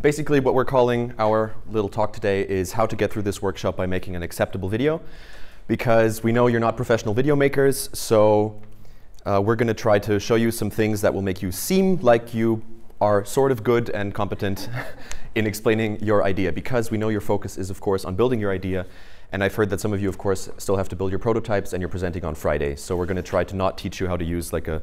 Basically, what we're calling our little talk today is how to get through this workshop by making an acceptable video. Because we know you're not professional video makers, so we're going to try to show you some things that will make you seem like you are sort of good and competent in explaining your idea. Because we know your focus is, of course, on building your idea. And I've heard that some of you, of course, still have to build your prototypes, and you're presenting on Friday. So we're going to try to not teach you how to use like a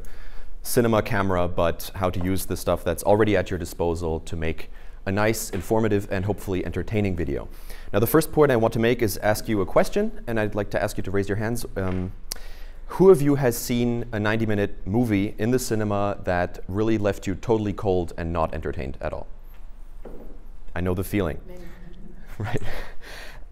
cinema camera, but how to use the stuff that's already at your disposal to make a nice, informative, and hopefully entertaining video. Now, the first point I want to make is ask you a question, and I'd like to ask you to raise your hands. Who of you has seen a 90-minute movie in the cinema that really left you totally cold and not entertained at all? I know the feeling. Right.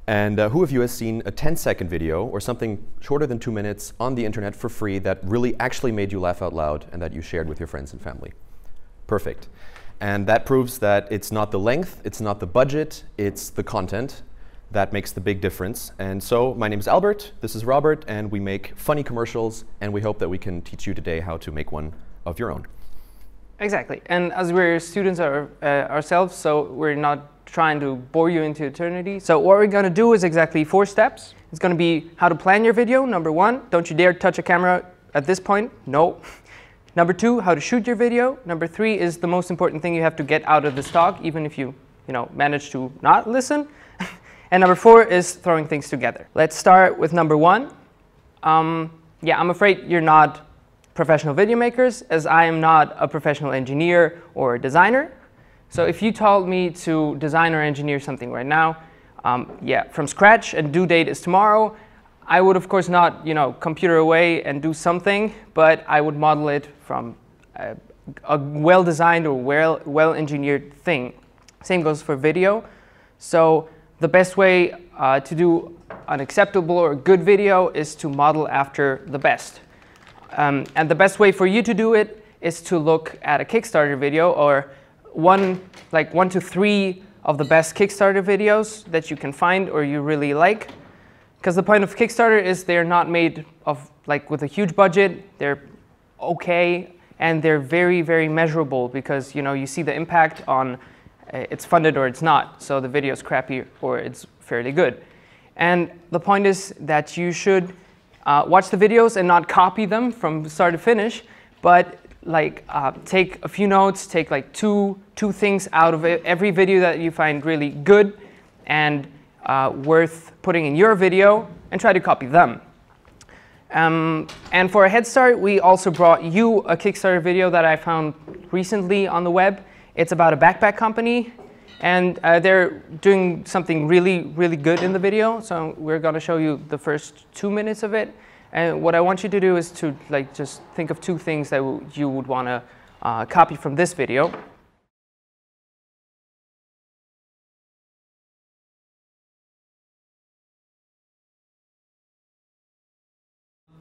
And who of you has seen a 10-second video or something shorter than 2 minutes on the internet for free that really actually made you laugh out loud and that you shared with your friends and family? Perfect. And that proves that it's not the length, it's not the budget, it's the content that makes the big difference. And so my name is Albert, this is Robert, and we make funny commercials, and we hope that we can teach you today how to make one of your own. Exactly. And as we're students ourselves, so we're not trying to bore you into eternity. So what we're going to do is exactly 4 steps. It's going to be how to plan your video. Number 1, don't you dare touch a camera at this point. No. Number 2, how to shoot your video. Number 3 is the most important thing you have to get out of this talk, even if you manage to not listen. And number 4 is throwing things together. Let's start with number 1. Yeah, I'm afraid you're not professional video makers, as I am not a professional engineer or designer. So if you told me to design or engineer something right now, from scratch, and due date is tomorrow, I would of course not, computer away and do something, but I would model it from a well-designed or well-engineered thing. Same goes for video. So the best way to do an acceptable or good video is to model after the best. And the best way for you to do it is to look at a Kickstarter video or one to 3 of the best Kickstarter videos that you can find or you really like. Because the point of Kickstarter is they're not made of with a huge budget. They're okay, and they're very, very measurable because you see the impact on it's funded or it's not. So the video is crappy or it's fairly good. And the point is that you should watch the videos and not copy them from start to finish, but take a few notes, take two things out of every video that you find really good and worth putting in your video, and try to copy them. And for a head start, we also brought you a Kickstarter video that I found recently on the web. It's about a backpack company, and they're doing something really, really good in the video. So we're going to show you the first 2 minutes of it. And what I want you to do is to just think of 2 things that you would want to copy from this video.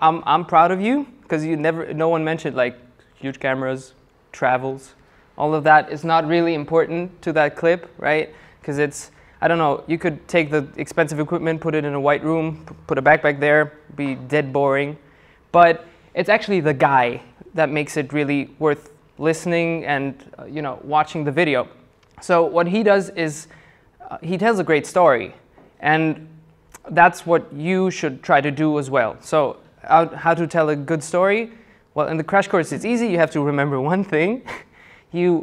I'm proud of you because no one mentioned huge cameras, travels. All of that is not really important to that clip, right? Because it's, I don't know, you could take the expensive equipment, put it in a white room, put a backpack there, be dead boring. But it's actually the guy that makes it really worth listening and watching the video. So what he does is he tells a great story, and that's what you should try to do as well. So how to tell a good story? Well, in the crash course, it's easy. You have to remember one thing. He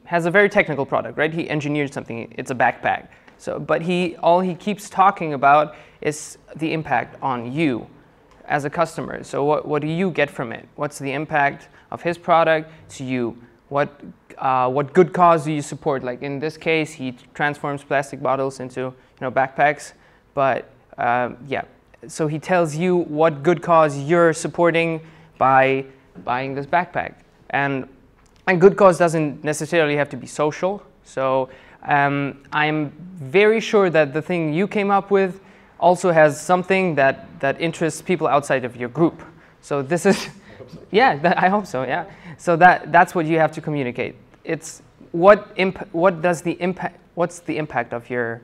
has a very technical product, right? He engineered something. It's a backpack. So, but all he keeps talking about is the impact on you as a customer. So what do you get from it? What's the impact of his product to you? What good cause do you support? Like in this case, he transforms plastic bottles into backpacks. But yeah, so he tells you what good cause you're supporting by buying this backpack. And good cause doesn't necessarily have to be social. So I'm very sure that the thing you came up with also has something that interests people outside of your group. So this is, yeah, I hope so, yeah. So that's what you have to communicate. It's what's the impact of your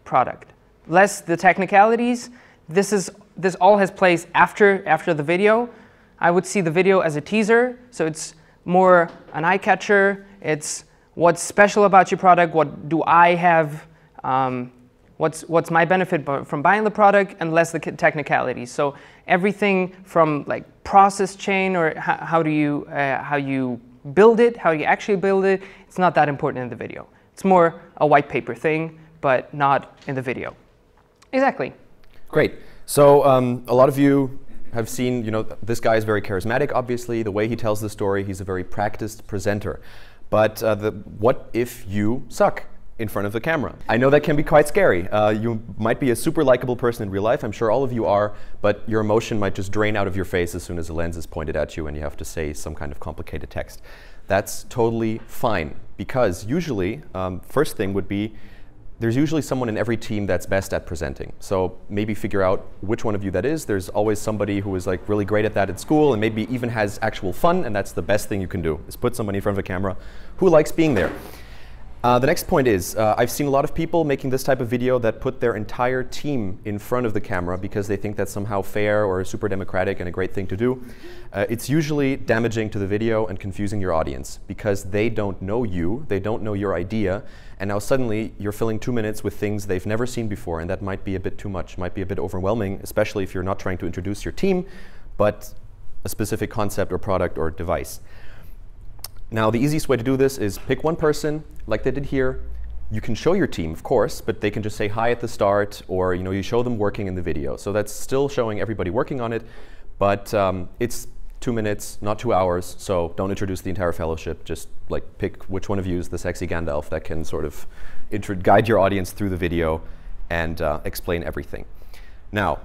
product. Less the technicalities. This all has place after the video. I would see the video as a teaser, so it's more an eye catcher. It's what's special about your product, what do I have, what's my benefit from buying the product, and less the technicalities. So everything from like process chain or how you build it, how you actually build it, it's not that important in the video. It's more a white paper thing, but not in the video. Exactly. Great. So a lot of you have seen, this guy is very charismatic, obviously. The way he tells the story, he's a very practiced presenter. But what if you suck in front of the camera? I know that can be quite scary. You might be a super likable person in real life. I'm sure all of you are, but your emotion might just drain out of your face as soon as the lens is pointed at you and you have to say some kind of complicated text. That's totally fine, because usually, first thing would be, there's usually someone in every team that's best at presenting. So maybe figure out which one of you that is. There's always somebody who is like really great at that at school and maybe even has actual fun, and that's the best thing you can do, is put somebody in front of a camera who likes being there. The next point is, I've seen a lot of people making this type of video that put their entire team in front of the camera because they think that's somehow fair or super democratic and a great thing to do. It's usually damaging to the video and confusing your audience because they don't know you, they don't know your idea, and now suddenly you're filling 2 minutes with things they've never seen before, and that might be a bit too much, might be a bit overwhelming, especially if you're not trying to introduce your team, but a specific concept or product or device. Now, the easiest way to do this is pick one person, like they did here. You can show your team, of course, but they can just say hi at the start, or you show them working in the video. So that's still showing everybody working on it, but it's 2 minutes, not 2 hours, so don't introduce the entire fellowship. Just like pick which one of you is the sexy Gandalf that can sort of guide your audience through the video and explain everything. Now,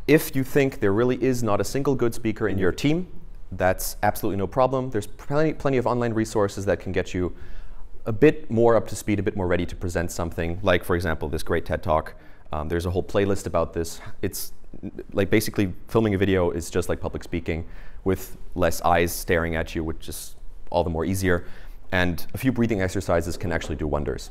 if you think there really is not a single good speaker in your team, that's absolutely no problem. There's plenty of online resources that can get you a bit more up to speed, a bit more ready to present something, like, for example, this great TED Talk. There's a whole playlist about this. It's like basically filming a video is just like public speaking with less eyes staring at you, which is all the more easier. And a few breathing exercises can actually do wonders.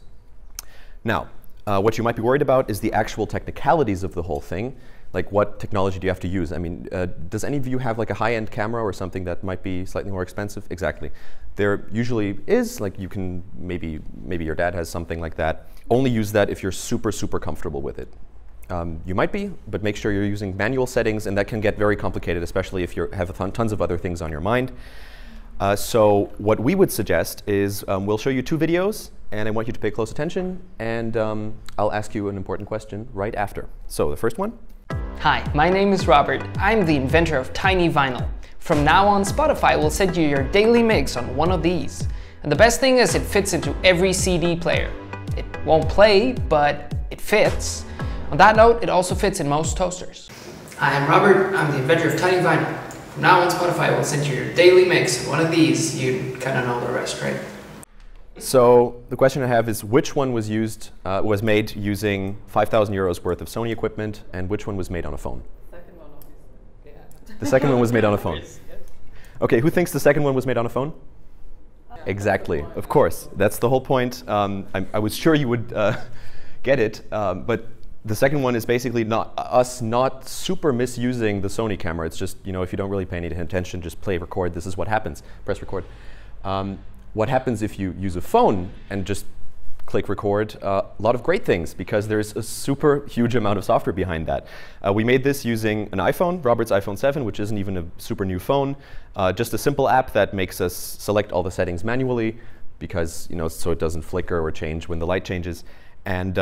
Now, what you might be worried about is the actual technicalities of the whole thing. Like, what technology do you have to use? I mean, does any of you have like a high-end camera or something that might be slightly more expensive? Exactly. There usually is, like you can, maybe your dad has something like that. Only use that if you're super, super comfortable with it. You might be, but make sure you're using manual settings, and that can get very complicated, especially if you have tons of other things on your mind. So what we would suggest is we'll show you 2 videos, and I want you to pay close attention, and I'll ask you an important question right after. So the first one. Hi, my name is Robert. I'm the inventor of Tiny Vinyl. From now on, Spotify will send you your daily mix on one of these. And the best thing is it fits into every CD player. It won't play, but it fits. On that note, it also fits in most toasters. Hi, I'm Robert. I'm the inventor of Tiny Vinyl. From now on, Spotify will send you your daily mix on one of these. You kind of know the rest, right? So the question I have is, which one was made using 5,000 euros worth of Sony equipment, and which one was made on a phone? Second one, obviously. Yeah. The second one was made on a phone. OK, who thinks the second one was made on a phone? Exactly, of course. That's the whole point. I was sure you would get it, but the second one is basically not super misusing the Sony camera. It's just, if you don't really pay any attention, just play record. This is what happens. Press record. What happens if you use a phone and just click record? A lot of great things, because there's a super huge amount of software behind that. We made this using an iPhone, Robert's iPhone 7, which isn't even a super new phone. Just a simple app that makes us select all the settings manually, because so it doesn't flicker or change when the light changes. And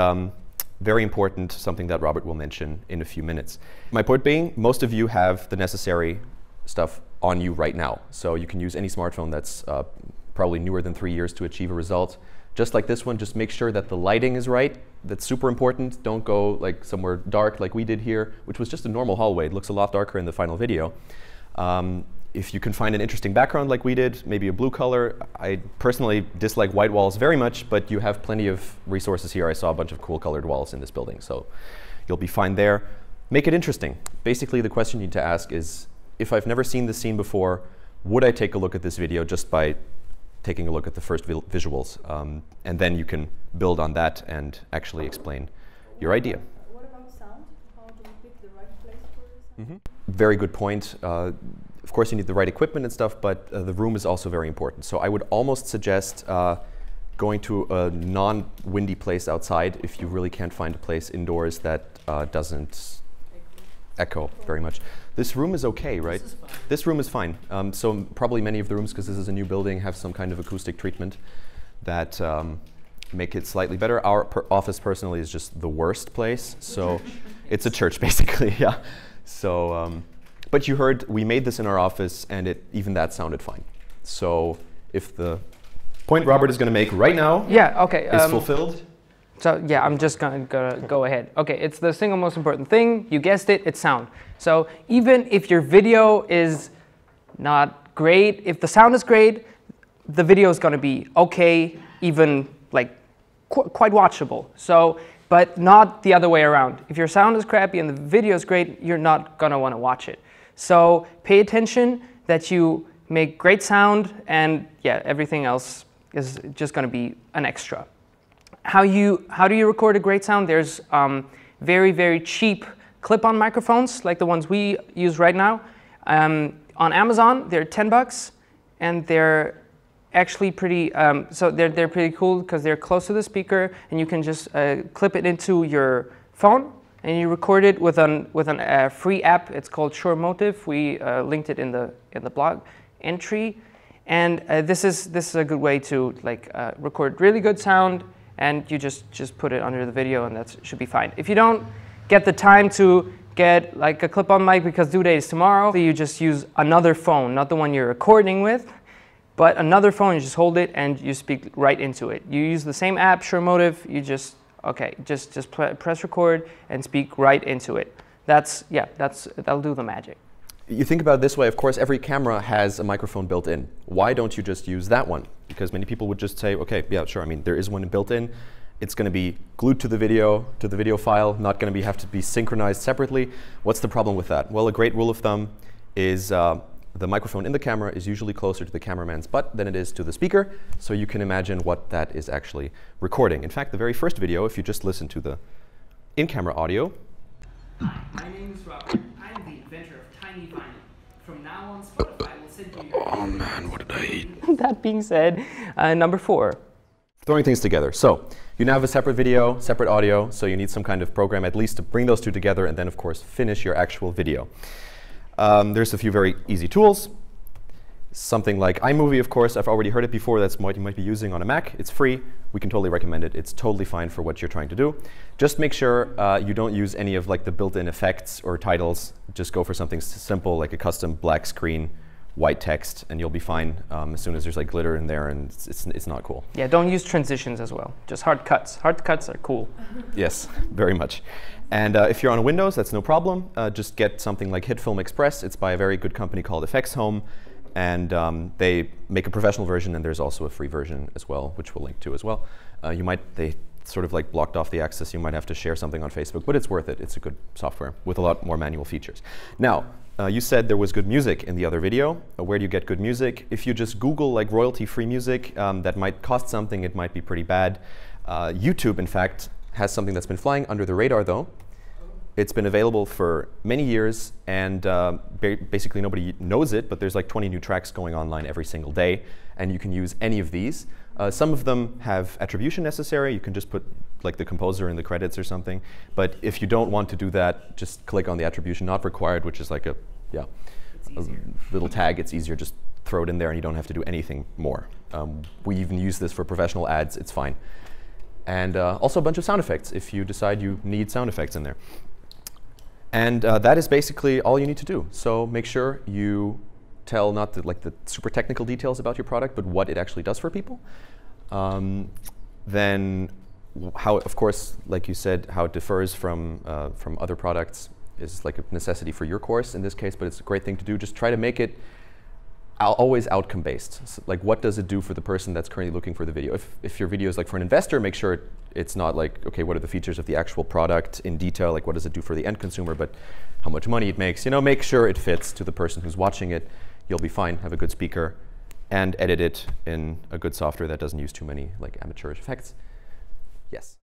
very important, something that Robert will mention in a few minutes. My point being, most of you have the necessary stuff on you right now. So you can use any smartphone that's probably newer than 3 years to achieve a result. Just like this one, just make sure that the lighting is right. That's super important. Don't go like somewhere dark like we did here, which was just a normal hallway. It looks a lot darker in the final video. If you can find an interesting background like we did, maybe a blue color. I personally dislike white walls very much, but you have plenty of resources here. I saw a bunch of cool colored walls in this building, so you'll be fine there. Make it interesting. Basically, the question you need to ask is, if I've never seen this scene before, would I take a look at this video just by taking a look at the first visuals? And then you can build on that and actually explain your idea. What about sound? How do you pick the right place for the sound? Very good point. Of course, you need the right equipment and stuff, but the room is also very important. So I would almost suggest going to a non-windy place outside if you really can't find a place indoors that doesn't echo very much. This room is okay, right? This room is fine. So probably many of the rooms, because this is a new building, have some kind of acoustic treatment that make it slightly better. Our office personally is just the worst place. So it's a church basically, yeah. So, but you heard we made this in our office and even that sounded fine. So if the point Robert is going to make right now is fulfilled. So yeah, I'm just going to go ahead. Okay, it's the single most important thing. You guessed it, it's sound. So even if your video is not great, if the sound is great, the video is going to be okay, even like quite watchable. So, but not the other way around. If your sound is crappy and the video is great, you're not going to want to watch it. So pay attention that you make great sound, and yeah, everything else is just going to be an extra. How do you record a great sound? There's very, very cheap clip-on microphones like the ones we use right now. On Amazon, they're $10, and they're actually pretty. So they're pretty cool because they're close to the speaker, and you can just clip it into your phone, and you record it with an free app. It's called Shure Motive. We linked it in the blog entry, and this is a good way to record really good sound. And you just put it under the video, and that should be fine. If you don't get the time to get like a clip-on mic because due date is tomorrow, you just use another phone, not the one you're recording with, but another phone. You just hold it and you speak right into it. You use the same app, Shure Motive. You just press record and speak right into it. That'll do the magic. You think about it this way, of course, every camera has a microphone built in. Why don't you just use that one? Because many people would just say, okay, yeah, sure, I mean, there is one built in. It's going to be glued to the video file, not going to have to be synchronized separately. What's the problem with that? Well, a great rule of thumb is the microphone in the camera is usually closer to the cameraman's butt than it is to the speaker, so you can imagine what that is actually recording. In fact, the very first video, if you just listen to the in-camera audio. Hi, my name is Robert. I'm the inventor of Tiny Vinyl. From now on, Spotify will send you. Oh man, what did I eat? That being said, number 4. Throwing things together. So you now have a separate video, separate audio, so you need some kind of program at least to bring those two together, and then of course finish your actual video. There's a few very easy tools. Something like iMovie, of course, I've already heard it before. That's what you might be using on a Mac. It's free. We can totally recommend it. It's totally fine for what you're trying to do. Just make sure you don't use any of like the built-in effects or titles. Just go for something simple like a custom black screen, white text, and you'll be fine as soon as there's like glitter in there and it's not cool. Yeah, don't use transitions as well. Just hard cuts. Hard cuts are cool. Yes, very much. And if you're on Windows, that's no problem. Just get something like HitFilm Express. It's by a very good company called Effects Home. And they make a professional version, and there's also a free version as well, which we'll link to as well. They sort of like blocked off the access. You might have to share something on Facebook, but it's worth it. It's a good software with a lot more manual features. Now, you said there was good music in the other video. Where do you get good music? If you just Google like royalty-free music, that might cost something. It might be pretty bad. YouTube, in fact, has something that's been flying under the radar, though. It's been available for many years, and basically nobody knows it, but there's like 20 new tracks going online every single day, and you can use any of these. Some of them have attribution necessary. You can just put like the composer in the credits or something. But if you don't want to do that, just click on the attribution not required, which is like a little tag. It's easier. Just throw it in there, and you don't have to do anything more. We even use this for professional ads. It's fine. And also a bunch of sound effects if you decide you need sound effects in there. And that is basically all you need to do. So make sure you tell not the super technical details about your product, but what it actually does for people. Then how, of course, like you said, how it differs from other products is like a necessity for your course in this case, but it's a great thing to do. Just try to make it always outcome-based. So, like, what does it do for the person that's currently looking for the video? If your video is like for an investor, make sure it's not like, okay, what are the features of the actual product in detail? Like, what does it do for the end consumer? But how much money it makes? You know, make sure it fits to the person who's watching it. You'll be fine. Have a good speaker, and edit it in a good software that doesn't use too many like amateurish effects. Yes.